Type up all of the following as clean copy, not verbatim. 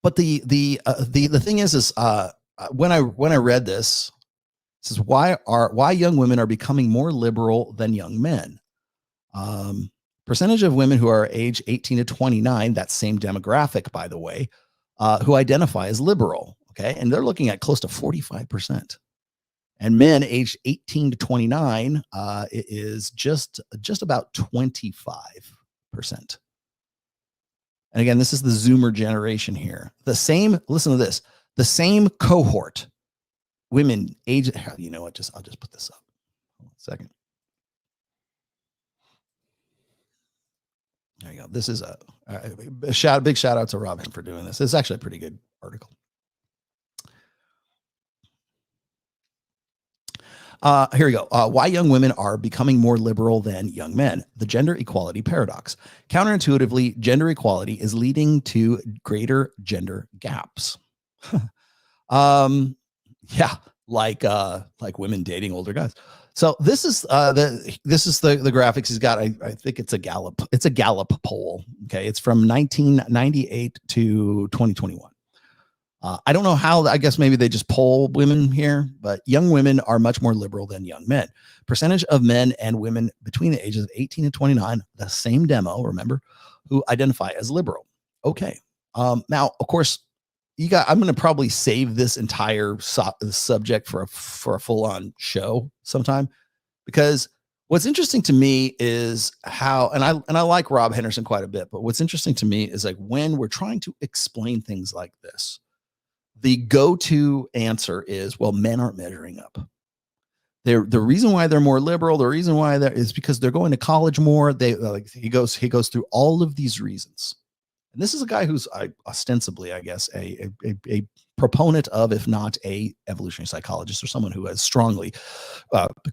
But the thing is when I read this, it says why young women are becoming more liberal than young men. Percentage of women who are age 18 to 29, that same demographic, by the way, who identify as liberal. Okay. And they're looking at close to 45%. And men aged 18 to 29, it is just about 25%. And again, this is the Zoomer generation here. Listen to this, the same cohort, women age, you know what, I'll just put this up. Hold on a second. There you go. This is a big shout out to Robin for doing this. It's actually a pretty good article. Here we go. Why young women are becoming more liberal than young men. The gender equality paradox. Counterintuitively, gender equality is leading to greater gender gaps. Yeah, like women dating older guys. So this is the graphics he's got. I think it's a Gallup poll. Okay, it's from 1998 to 2021. I don't know how, I guess maybe they just poll women here, but young women are much more liberal than young men. Percentage of men and women between the ages of 18 and 29, the same demo, remember, who identify as liberal. Okay. Now, of course, I'm going to probably save this entire subject for a full-on show sometime, because what's interesting to me is how, and I like Rob Henderson quite a bit, but what's interesting to me is like when we're trying to explain things like this, the go-to answer is, well, men aren't measuring up. The reason why they're more liberal, the reason why is because they're going to college more. He goes through all of these reasons. And this is a guy who's ostensibly, I guess, a proponent of, if not a evolutionary psychologist, or someone who has strongly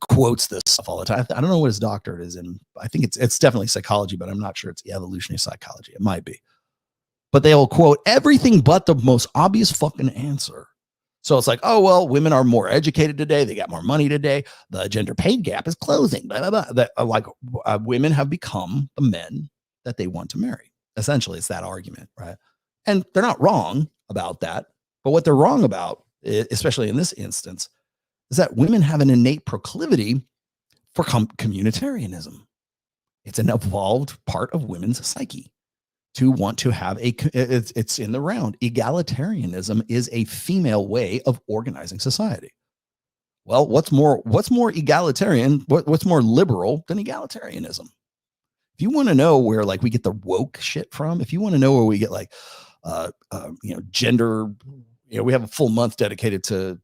quotes this stuff all the time. I don't know what his doctorate is in. I think it's definitely psychology, but I'm not sure it's evolutionary psychology. It might be. But they'll quote everything but the most obvious fucking answer. So it's like, oh, well, women are more educated today. They got more money today. The gender pay gap is closing. Blah, blah, blah. That, women have become the men that they want to marry. Essentially, it's that argument, right? And they're not wrong about that. But what they're wrong about, especially in this instance, is that women have an innate proclivity for communitarianism. It's an evolved part of women's psyche to want to have it's in the round. Egalitarianism is a female way of organizing society. Well, what's more egalitarian? What's more liberal than egalitarianism? If you want to know where like we get the woke shit from, if you want to know where we get like, gender, we have a full month dedicated to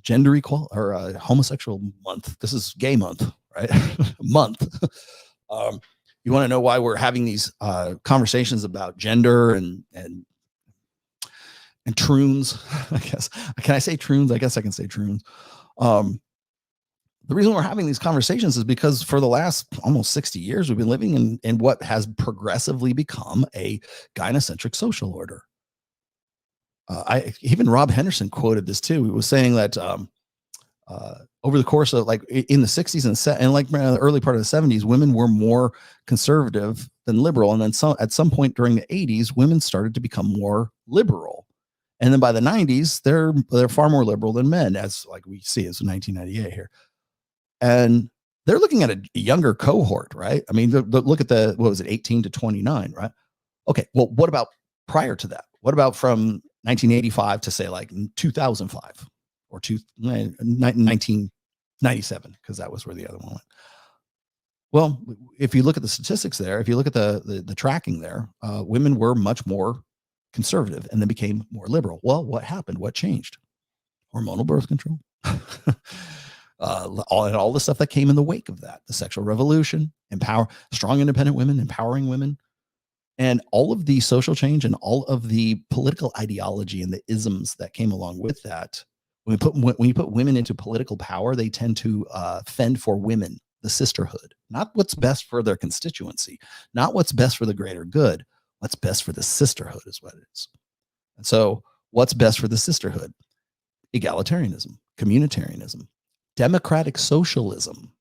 gender equal or homosexual month. This is gay month, right? Month. You want to know why we're having these conversations about gender and troons, I guess. Can I say troons? I guess I can say troons. The reason we're having these conversations is because for the last almost 60 years, we've been living in what has progressively become a gynocentric social order. Even Rob Henderson quoted this too. He was saying that over the course of like in the 60s and like the early part of the 70s, women were more conservative than liberal. And then at some point during the 80s, women started to become more liberal. And then by the 90s, they're far more liberal than men, as like we see as 1998 here. And they're looking at a younger cohort, right? I mean, look at what was it, 18 to 29, right? Okay, well, what about prior to that? What about from 1985 to say like 2005? Or 1997, because that was where the other one went. Well, if you look at the statistics there, if you look at the tracking there, women were much more conservative and then became more liberal. Well, what happened? What changed? Hormonal birth control. all the stuff that came in the wake of that, the sexual revolution, strong independent women, empowering women, and all of the social change and all of the political ideology and the isms that came along with that. When you put women into political power, they tend to fend for women, the sisterhood, not what's best for their constituency, not what's best for the greater good. What's best for the sisterhood is what it is. And so what's best for the sisterhood? Egalitarianism, communitarianism, democratic socialism.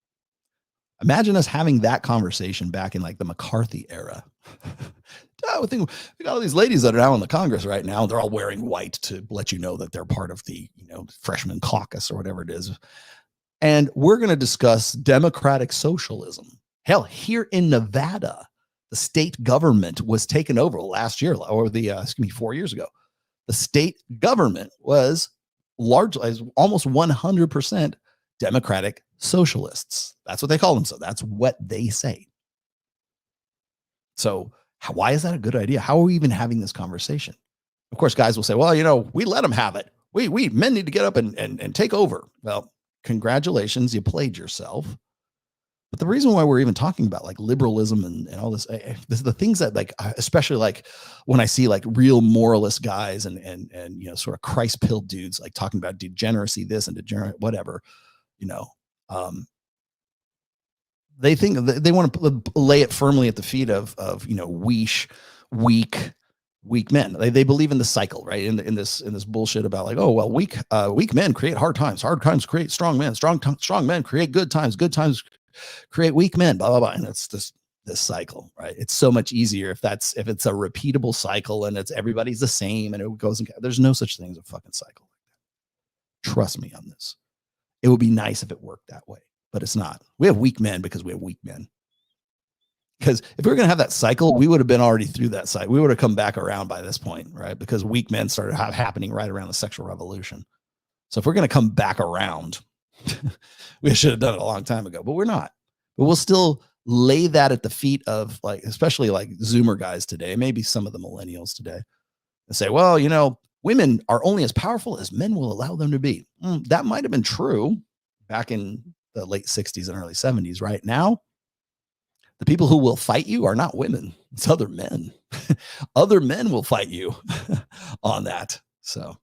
Imagine us having that conversation back in like the McCarthy era. I would think we got all these ladies that are now in the Congress right now. They're all wearing white to let you know that they're part of the, freshman caucus or whatever it is. And we're going to discuss democratic socialism. Hell, here in Nevada, the state government was taken over last year, or 4 years ago. The state government was largely, almost 100% democratic socialists. That's what they call them. So that's what they say. So why is that a good idea? How are we even having this conversation? Of course, guys will say, well, we let them have it. We men need to get up and take over. Well, congratulations, you played yourself. But the reason why we're even talking about like liberalism and all this is the things that, like, especially like when I see like real moralist guys and sort of Christ-pilled dudes like talking about degeneracy, this and degenerate whatever, they think they want to lay it firmly at the feet of weak men. They believe in the cycle, right? In this bullshit about like, oh well, weak men create hard times create strong men, strong men create good times create weak men, blah blah blah. And it's this cycle, right? It's so much easier if it's a repeatable cycle and it's everybody's the same and it goes and there's no such thing as a fucking cycle. Trust me on this. It would be nice if it worked that way, but it's not. We have weak men because we have weak men. Because if we were going to have that cycle, we would have been already through that cycle. We would have come back around by this point, right? Because weak men started happening right around the sexual revolution. So if we're going to come back around, we should have done it a long time ago, but we're not. But we'll still lay that at the feet of, like, especially like Zoomer guys today, maybe some of the millennials today, and say, well, women are only as powerful as men will allow them to be. That might have been true back in the late 60s and early 70s. Right now, the people who will fight you are not women. It's other men. Other men will fight you on that. So